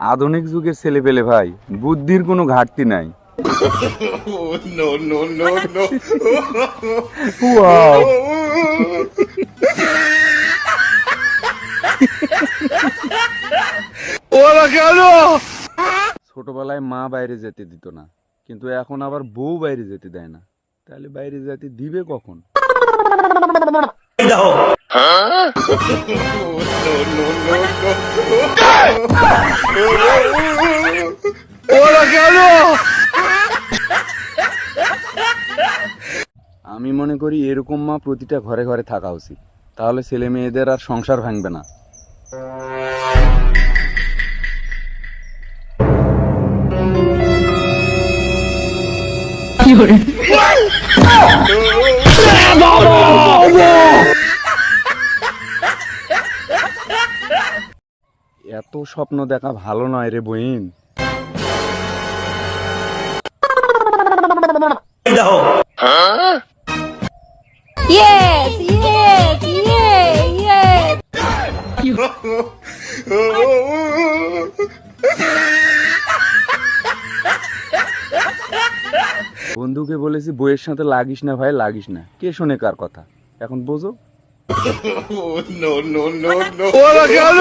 আধুনিক যুগের ছেলে পেলে ভাই, বুদ্ধির কোনো ঘাটতি নাই। No, no, no, no. Wow, ওরা কেন? ছোটবেলায় মা বাইরে যেতে দিত না, কিন্তু এখন আবার বউ বাইরে যেতে দেয় না। তাহলে বাইরে যেতে দিবে কখন? ওরা কেন? আমি মনে করি এরকম মা প্রতিটা ঘরে ঘরে থাকা উচিত, তাহলে ছেলে মেয়েদের আর সংসার ভাঙবে না। এত স্বপ্ন দেখা ভালো নয় রে বইন। Yes, yes, yes, yes. বন্ধুকে বলেছি বইয়ের সাথে লাগিস না ভাই, লাগিস না। কে শোনে কার কথা? এখন বোঝো। No, no, no, no. ওরা কেন?